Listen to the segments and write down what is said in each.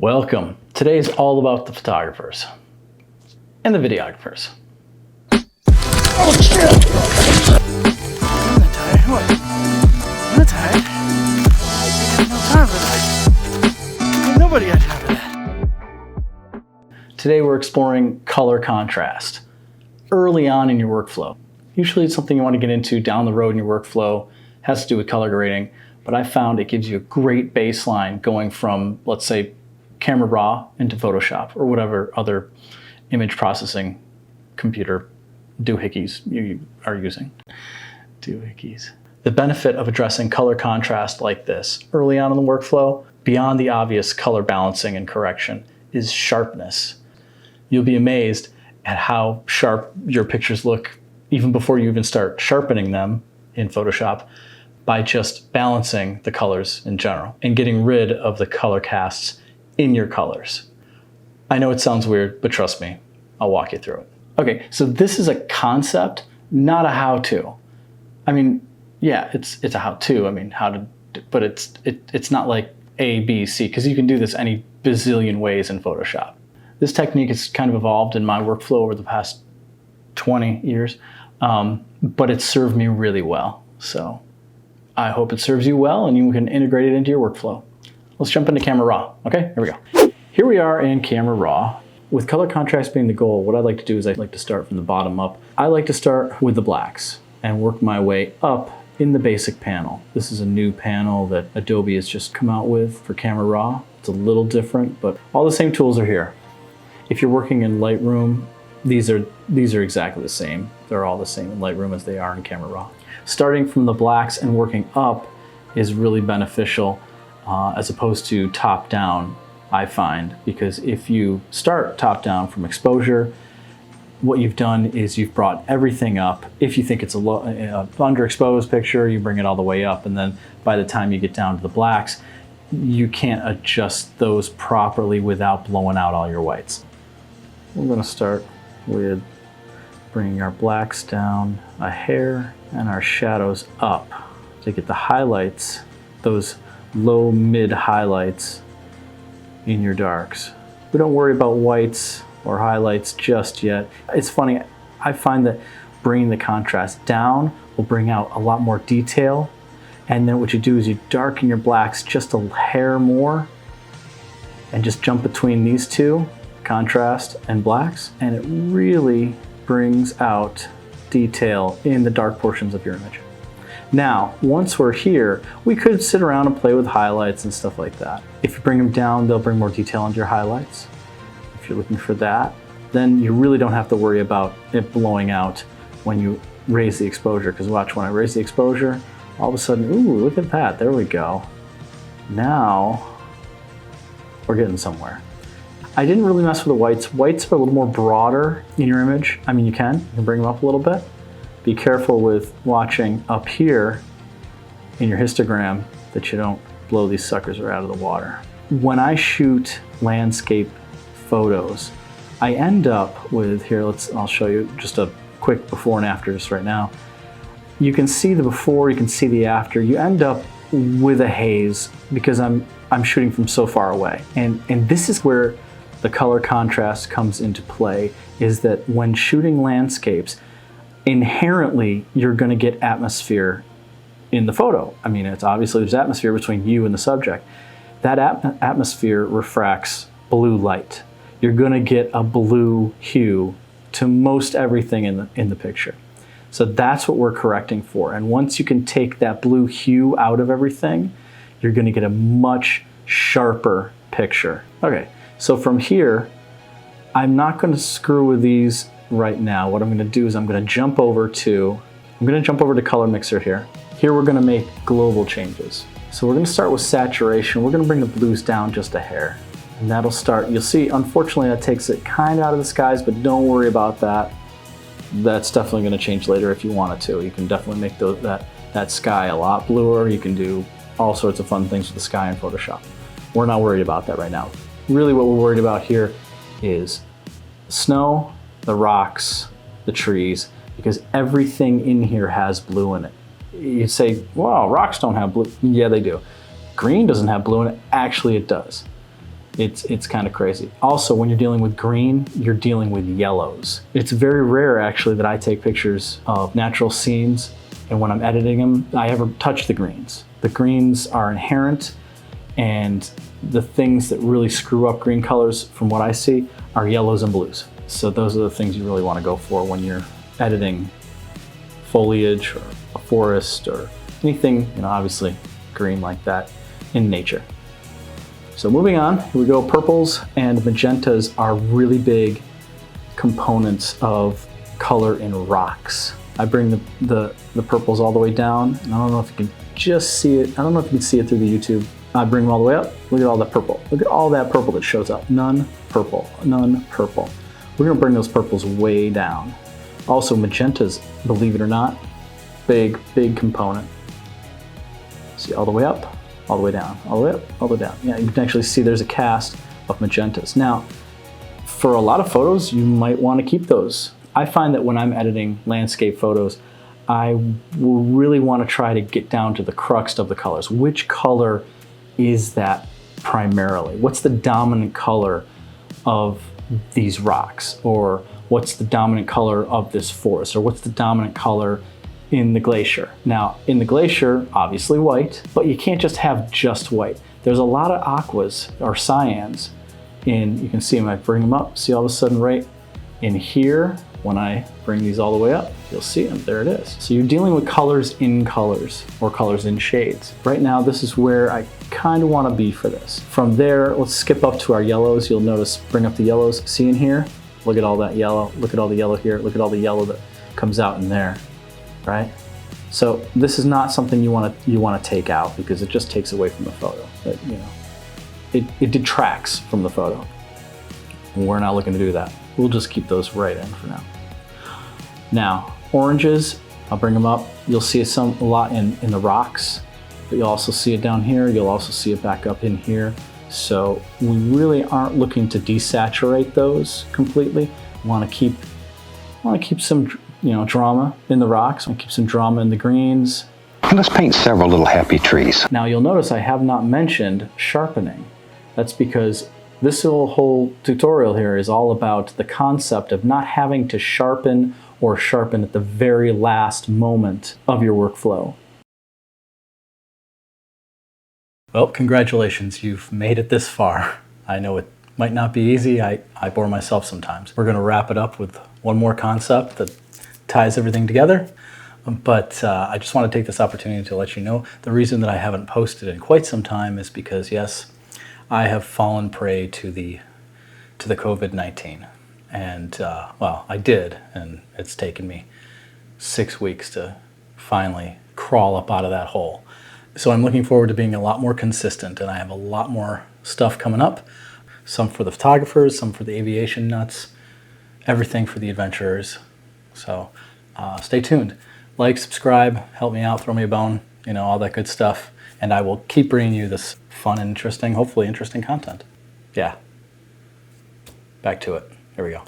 Welcome. Today is all about the photographers and the videographers. Oh shit! I'm not tired. What? I'm not tired. I have no time for that. Ain't nobody had time for that. Today we're exploring color contrast early on in your workflow. Usually it's something you want to get into down the road in your workflow. It has to do with color grading, but I found it gives you a great baseline going from, let's say, Camera Raw into Photoshop or whatever other image processing computer doohickeys you are using. Doohickeys. The benefit of addressing color contrast like this early on in the workflow, beyond the obvious color balancing and correction, is sharpness. You'll be amazed at how sharp your pictures look even before you even start sharpening them in Photoshop by just balancing the colors in general and getting rid of the color casts in your colors. I know it sounds weird, but trust me, I'll walk you through it. Okay, so this is a concept, not a how-to. I mean, yeah, it's a how-to. I mean, but it's not like A, B, C, because you can do this any bazillion ways in Photoshop. This technique has kind of evolved in my workflow over the past 20 years, but it served me really well. So I hope it serves you well and you can integrate it into your workflow. Let's jump into Camera Raw. Okay, here we go. Here we are in Camera Raw. With color contrast being the goal, what I like to do is I like to start from the bottom up. I like to start with the blacks and work my way up in the basic panel. This is a new panel that Adobe has just come out with for Camera Raw. It's a little different, but all the same tools are here. If you're working in Lightroom, these are exactly the same. They're all the same in Lightroom as they are in Camera Raw. Starting from the blacks and working up is really beneficial as opposed to top down, I find, because if you start top down from exposure, what you've done is you've brought everything up. If you think it's a underexposed picture, you bring it all the way up, and then by the time you get down to the blacks, you can't adjust those properly without blowing out all your whites. We're going to start with bringing our blacks down a hair and our shadows up to get the highlights, those low mid highlights in your darks. We don't worry about whites or highlights just yet. It's funny, I find that bringing the contrast down will bring out a lot more detail, and then what you do is you darken your blacks just a hair more and just jump between these two, contrast and blacks, and it really brings out detail in the dark portions of your image. Now, once we're here, we could sit around and play with highlights and stuff like that. If you bring them down, they'll bring more detail into your highlights. If you're looking for that, then you really don't have to worry about it blowing out when you raise the exposure, because watch, when I raise the exposure, all of a sudden, ooh, look at that, there we go. Now, we're getting somewhere. I didn't really mess with the whites. Whites are a little more broader in your image. I mean, you can bring them up a little bit. Be careful with watching up here in your histogram that you don't blow these suckers right out of the water. When I shoot landscape photos, I end up with, here, I'll show you just a quick before and after just right now. You can see the before, you can see the after. You end up with a haze because I'm shooting from so far away. And this is where the color contrast comes into play, is that when shooting landscapes, inherently you're going to get atmosphere in the photo. I mean, it's obviously there's atmosphere between you and the subject. That atmosphere refracts blue light. You're going to get a blue hue to most everything in the picture. So that's what we're correcting for. And once you can take that blue hue out of everything, you're going to get a much sharper picture. Okay, so from here, I'm not going to screw with these right now. What I'm going to do is I'm going to jump over to Color Mixer here. Here we're going to make global changes. So we're going to start with saturation. We're going to bring the blues down just a hair. And that'll start, you'll see, unfortunately that takes it kind of out of the skies, but don't worry about that. That's definitely going to change later if you wanted to. You can definitely make that sky a lot bluer. You can do all sorts of fun things with the sky in Photoshop. We're not worried about that right now. Really what we're worried about here is the snow, the rocks, the trees, because everything in here has blue in it. You say, wow, rocks don't have blue. Yeah, they do. Green doesn't have blue in it. Actually, it does. It's kind of crazy. Also, when you're dealing with green, you're dealing with yellows. It's very rare actually that I take pictures of natural scenes and when I'm editing them, I ever touch the greens. The greens are inherent, and the things that really screw up green colors from what I see are yellows and blues. So those are the things you really want to go for when you're editing foliage or a forest or anything, obviously green like that in nature. So moving on, here we go. Purples and magentas are really big components of color in rocks. I bring the purples all the way down, and I don't know if you can just see it. I don't know if you can see it through the YouTube. I bring them all the way up. Look at all that purple. Look at all that purple that shows up. None purple, none purple. We're gonna bring those purples way down. Also magentas, believe it or not, big component. See, all the way up, all the way down, all the way up, all the way down. Yeah, you can actually see there's a cast of magentas. Now, for a lot of photos, you might want to keep those. I find that when I'm editing landscape photos, I will really want to try to get down to the crux of the colors. Which color is that primarily? What's the dominant color of these rocks? Or what's the dominant color of this forest? Or what's the dominant color in the glacier? Now, in the glacier, obviously white, but you can't just have just white. There's a lot of aquas or cyans in, you can see them, I bring them up, see all of a sudden right in here, when I bring these all the way up, you'll see them, there it is. So you're dealing with colors in colors or colors in shades. Right now, this is where I kind of want to be for this. From there, let's skip up to our yellows. You'll notice, bring up the yellows. See in here? Look at all that yellow. Look at all the yellow here. Look at all the yellow that comes out in there, right? So this is not something you want to take out because it just takes away from the photo. It detracts from the photo. We're not looking to do that. We'll just keep those right in for now. Now, oranges, I'll bring them up. You'll see a lot in the rocks, but you'll also see it down here. You'll also see it back up in here. So we really aren't looking to desaturate those completely. We want to keep some drama in the rocks. We want to keep some drama in the greens. Let's paint several little happy trees. Now you'll notice I have not mentioned sharpening. That's because this whole tutorial here is all about the concept of not having to sharpen or sharpen at the very last moment of your workflow. Well, congratulations, you've made it this far. I know it might not be easy. I bore myself sometimes. We're gonna wrap it up with one more concept that ties everything together. But I just want to take this opportunity to let you know the reason that I haven't posted in quite some time is because, yes, I have fallen prey to the COVID-19, and well, I did, and it's taken me 6 weeks to finally crawl up out of that hole. So I'm looking forward to being a lot more consistent, and I have a lot more stuff coming up. Some for the photographers, some for the aviation nuts, everything for the adventurers. So stay tuned. Like, subscribe, help me out, throw me a bone, all that good stuff. And I will keep bringing you this fun and interesting, hopefully interesting content. Yeah. Back to it. Here we go.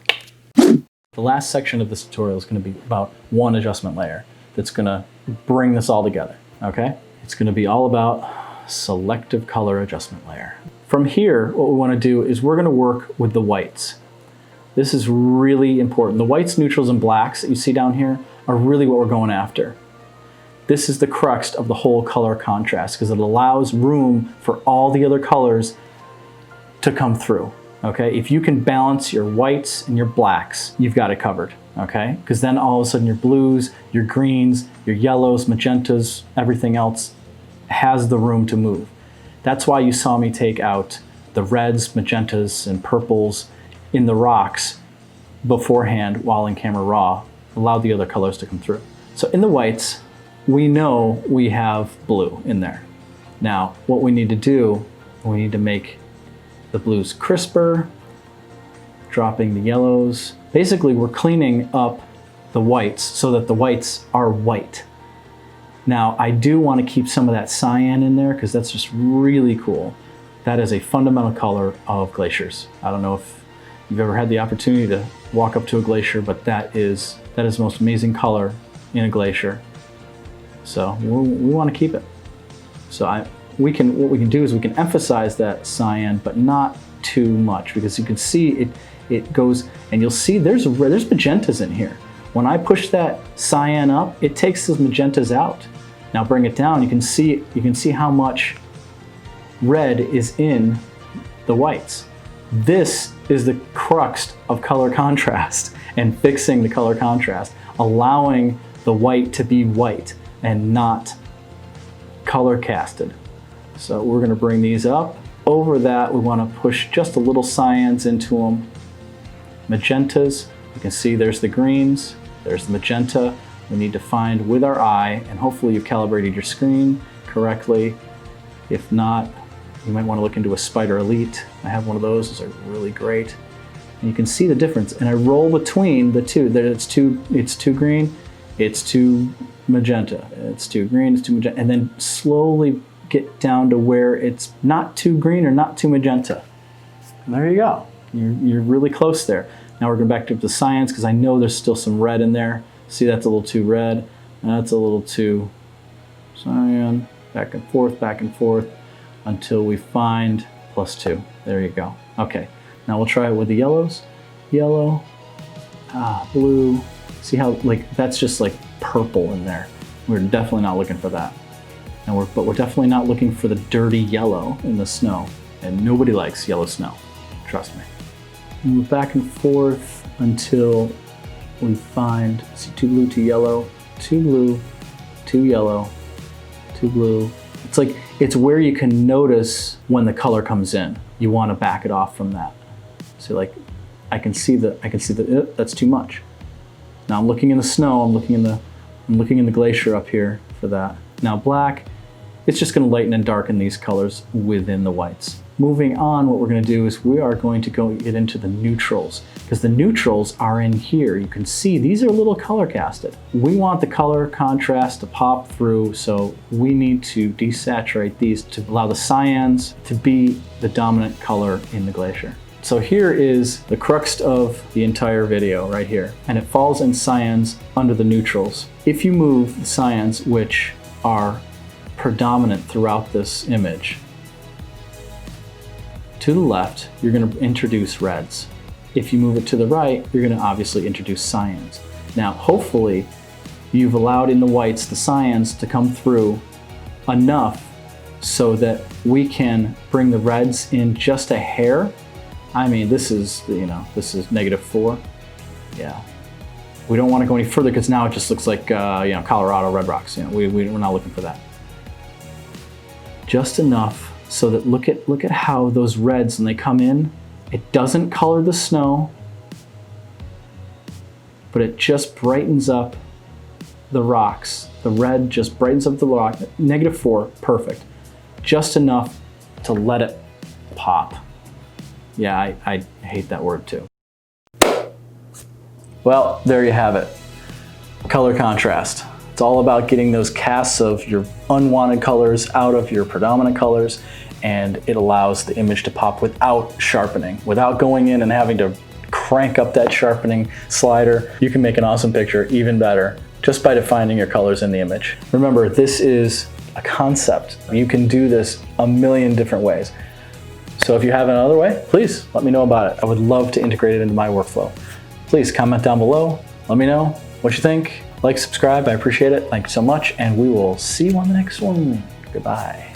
The last section of this tutorial is going to be about one adjustment layer that's going to bring this all together, okay? It's going to be all about selective color adjustment layer. From here, what we want to do is we're going to work with the whites. This is really important. The whites, neutrals, and blacks that you see down here are really what we're going after. This is the crux of the whole color contrast because it allows room for all the other colors to come through, okay? If you can balance your whites and your blacks, you've got it covered, okay? Because then all of a sudden your blues, your greens, your yellows, magentas, everything else has the room to move. That's why you saw me take out the reds, magentas, and purples in the rocks beforehand while in camera raw, allowed the other colors to come through. So in the whites, we know we have blue in there. Now, what we need to do, we need to make the blues crisper, dropping the yellows. Basically, we're cleaning up the whites so that the whites are white. Now, I do want to keep some of that cyan in there because that's just really cool. That is a fundamental color of glaciers. I don't know if you've ever had the opportunity to walk up to a glacier, but that is the most amazing color in a glacier. So we want to keep it. So what we can do is we can emphasize that cyan, but not too much, because you can see it goes, and you'll see there's magentas in here. When I push that cyan up, it takes those magentas out. Now bring it down, you can see how much red is in the whites. This is the crux of color contrast and fixing the color contrast, allowing the white to be white and not color casted. So we're gonna bring these up. Over that, we wanna push just a little cyans into them. Magentas, you can see there's the greens, there's the magenta. We need to find with our eye, and hopefully you've calibrated your screen correctly. If not, you might wanna look into a Spider Elite. I have one of those, those are really great. And you can see the difference. And I roll between the two. It's too green, it's too magenta. It's too green, it's too magenta. And then slowly get down to where it's not too green or not too magenta. And there you go. You're really close there. Now we're going back to the cyans, because I know there's still some red in there. See, that's a little too red. That's a little too cyan. Back and forth until we find +2. There you go. Okay. Now we'll try it with the yellows. Yellow, blue. See how that's just like purple in there. We're definitely not looking for that. But we're definitely not looking for the dirty yellow in the snow. And nobody likes yellow snow. Trust me. Move back and forth until we find, see, 2 blue, 2 yellow, 2 blue, 2 yellow, 2 blue. It's where you can notice when the color comes in. You want to back it off from that. So I can see that that's too much. Now I'm looking in the snow, I'm looking in the glacier up here for that. Now black, it's just going to lighten and darken these colors within the whites. Moving on, what we're going to do is we are going to get into the neutrals, because the neutrals are in here. You can see these are a little color casted. We want the color contrast to pop through, so we need to desaturate these to allow the cyans to be the dominant color in the glacier. So here is the crux of the entire video right here, and it falls in cyans under the neutrals. If you move the cyans, which are predominant throughout this image, to the left, you're going to introduce reds. If you move it to the right, you're going to obviously introduce cyans. Now, hopefully, you've allowed in the whites the cyans to come through enough so that we can bring the reds in just a hair. I mean, this is -4. Yeah. We don't want to go any further, because now it just looks like Colorado Red Rocks. We're not looking for that. Just enough so that look at how those reds, when they come in, it doesn't color the snow, but it just brightens up the rocks. The red just brightens up the rock. -4, perfect. Just enough to let it pop. Yeah, I hate that word too. Well, there you have it. Color contrast. It's all about getting those casts of your unwanted colors out of your predominant colors, and it allows the image to pop without sharpening, without going in and having to crank up that sharpening slider. You can make an awesome picture even better just by defining your colors in the image. Remember, this is a concept. You can do this a million different ways. So if you have another way, please let me know about it. I would love to integrate it into my workflow. Please comment down below. Let me know what you think. Like, subscribe, I appreciate it. Thank you so much, and we will see you on the next one. Goodbye.